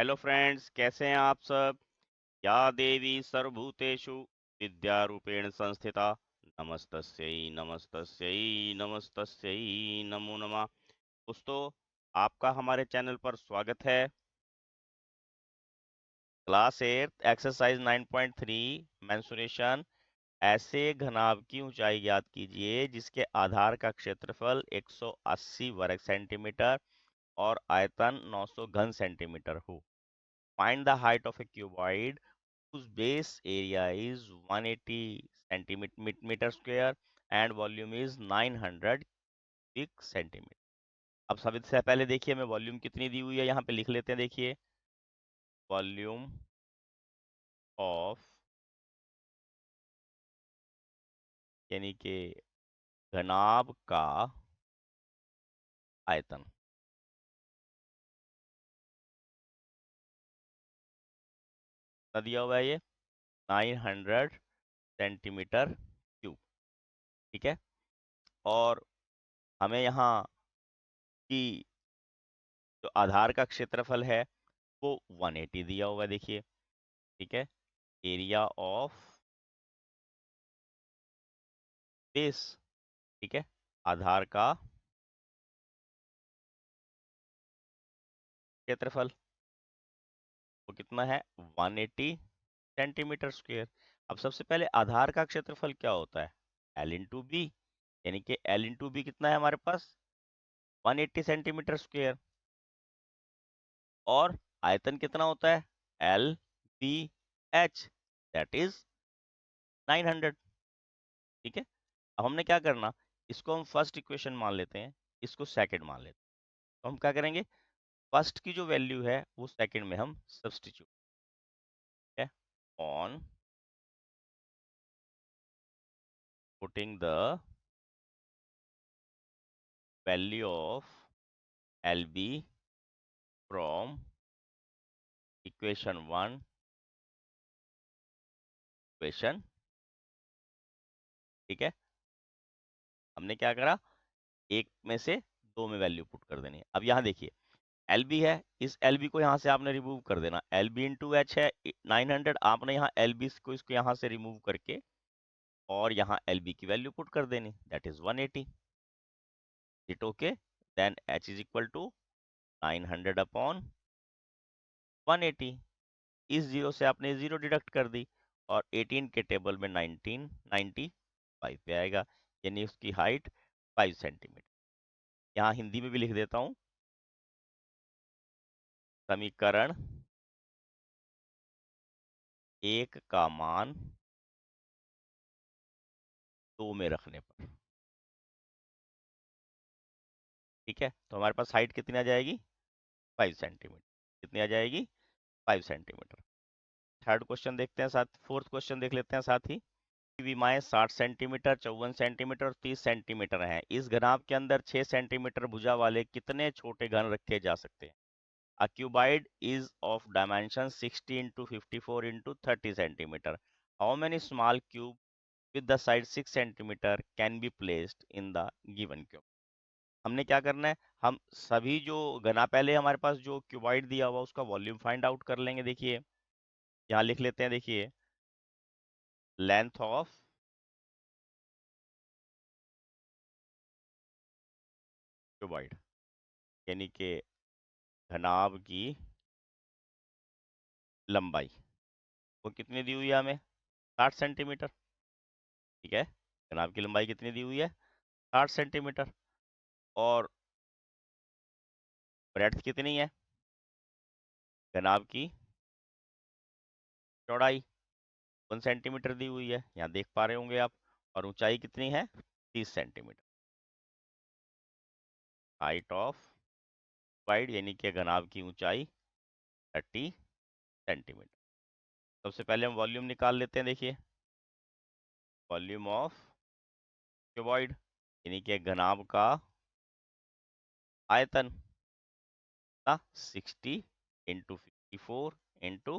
Hello friends, कैसे हैं आप सब। या देवी सर्वभूतेषु विद्यारूपेण संस्थिता नमस्तस्यै नमस्तस्यै नमस्तस्यै नमो नमः। दोस्तों, आपका हमारे चैनल पर स्वागत है। Class 8 exercise 9.3 mensuration. ऐसे घनाभ की ऊंचाई ज्ञात कीजिए जिसके आधार का क्षेत्रफल 180 वर्ग सेंटीमीटर और आयतन 900 घन सेंटीमीटर हो। Find the height of A cuboid whose base area is 180 centimeter square and volume is 900 cubic centimeter। अब सबसे पहले देखिए हमें वॉल्यूम कितनी दी हुई है, यहाँ पे लिख लेते हैं। देखिए, वॉल्यूम ऑफ यानी कि घनाभ का आयतन। कितना दिया हुआ है ये? 900 सेंटीमीटर क्यूब। ठीक है। और हमें यहाँ की जो आधार का क्षेत्रफल है वो 180 दिया हुआ है। देखिए, ठीक है। एरिया ऑफ बेस, ठीक है, आधार का क्षेत्रफल वो कितना है? 180 सेंटीमीटर स्क्वायर। अब सबसे पहले आधार का क्षेत्रफल क्या होता है? L इंटू बी, यानी कि L इंटू बी कितना है हमारे पास? 180 सेंटीमीटर स्क्वायर। और आयतन कितना होता है? L B H, that is 900। ठीक है। अब हमने क्या करना, इसको हम फर्स्ट इक्वेशन मान लेते हैं, इसको सेकंड मान लेते हैं। तो हम क्या करेंगे, फर्स्ट की जो वैल्यू है वो सेकंड में हम सब्स्टिट्यूट है on putting the value of LB from equation 1 equation. ठीक है। हमने क्या करा, एक में से दो में वैल्यू पुट कर देनी है। अब यहाँ देखिए, LB है, इस LB को यहाँ से आपने रिमूव कर देना। LB इंटू एच है 900, आपने यहाँ LB को इसको यहाँ से रिमूव करके और यहाँ LB की वैल्यू पुट कर देनी, that is 180। It okay. Then H is equal to 900 upon 180। इस जीरो से आपने जीरो डिडक्ट कर दी और 18 के टेबल में 1995 पे आएगा, यानी उसकी हाइट 5 सेंटीमीटर। यहाँ हिंदी में भी लिख देता हूँ, समीकरण एक का मान दो में रखने पर। ठीक है, तो हमारे पास हाइट कितनी आ जाएगी? 5 सेंटीमीटर। कितनी आ जाएगी? 5 सेंटीमीटर। थर्ड क्वेश्चन देखते हैं साथ, फोर्थ क्वेश्चन देख लेते हैं साथ ही। विमाएं 60 सेंटीमीटर, 54 सेंटीमीटर और 30 सेंटीमीटर हैं। इस घनाभ के अंदर 6 सेंटीमीटर भुजा वाले कितने छोटे घन रखे जा सकते हैं? A cuboid is of dimension 60 into 54 into 30 centimeter. How many small cube with the size 6 centimeter can be placed in the given cube? हमने क्या करना है, हम सभी जो घना, पहले हमारे पास जो क्यूबॉइड दिया हुआ उसका वॉल्यूम फाइंड आउट कर लेंगे। देखिए, यहाँ लिख लेते हैं। देखिए, लेंथ ऑफ क्यूबॉइड यानी कि घनाभ की लंबाई वो कितनी दी हुई है हमें? 60 सेंटीमीटर। ठीक है, घनाभ की लंबाई कितनी दी हुई है? 60 सेंटीमीटर। और ब्रेड्थ कितनी है घनाभ की? चौड़ाई 1 सेंटीमीटर दी हुई है, यहाँ देख पा रहे होंगे आप। और ऊंचाई कितनी है? 30 सेंटीमीटर। हाइट ऑफ वाइड यानी कि घनाभ की ऊंचाई 30 सेंटीमीटर। सबसे पहले हम वॉल्यूम निकाल लेते हैं। देखिए, वॉल्यूम ऑफ क्यूबॉइड यानी कि घनाभ का आयतन ना 60 इंटू 54 इंटू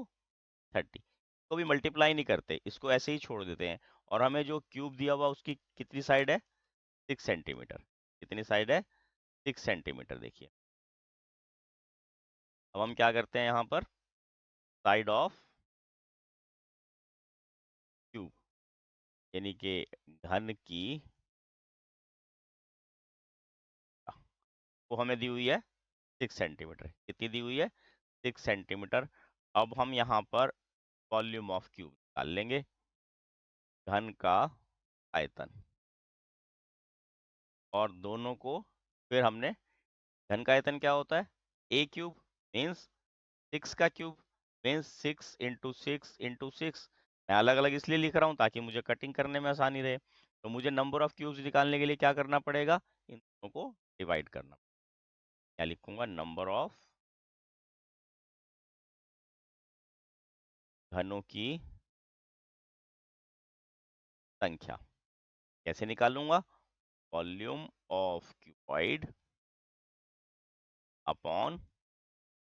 30। को भी मल्टीप्लाई नहीं करते, इसको ऐसे ही छोड़ देते हैं। और हमें जो क्यूब दिया हुआ उसकी कितनी साइड है? 6 सेंटीमीटर। कितनी साइड है? 6 सेंटीमीटर। देखिए, अब हम क्या करते हैं, यहाँ पर साइड ऑफ क्यूब, यानी कि घन की वो हमें दी हुई है 6 सेंटीमीटर। कितनी दी हुई है? 6 सेंटीमीटर। अब हम यहाँ पर वॉल्यूम ऑफ क्यूब निकाल लेंगे, घन का आयतन, और दोनों को फिर हमने, घन का आयतन क्या होता है? ए क्यूब मीन्स 6 का क्यूब मीन्स 6 इंटू 6 इंटू 6। मैं अलग अलग इसलिए लिख रहा हूँ ताकि मुझे कटिंग करने में आसानी रहे। तो मुझे नंबर ऑफ क्यूब्स निकालने के लिए क्या करना पड़ेगा? इन दोनों को डिवाइड करना। क्या लिखूंगा? नंबर ऑफ घनों की संख्या। कैसे निकालूंगा? Volume of cuboid upon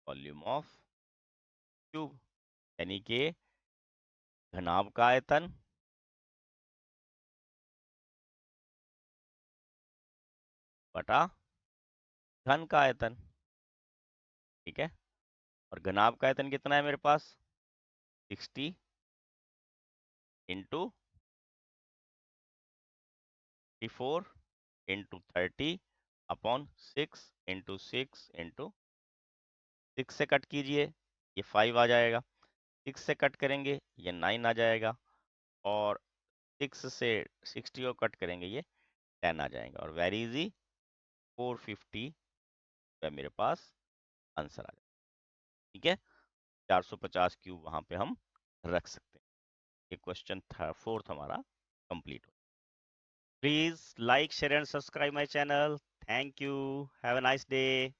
volume of cube, यानी कि घनाभ का आयतन बटा घन का आयतन। ठीक है, और घनाभ का आयतन कितना है मेरे पास? 60 into 4 into 30 upon 6 into 6 into 6 से कट कीजिए, ये 5 आ जाएगा। 6 से कट करेंगे ये 9 आ जाएगा, और 6 से 60 को कट करेंगे ये 10 आ जाएगा, और वेरी इजी 450 पे मेरे पास आंसर आ जाएगा। ठीक है, 450 क्यूब वहां पे हम रख सकते हैं। ये क्वेश्चन था फोर्थ हमारा कंप्लीट हो। Please like share and subscribe my channel. Thank you, have a nice day.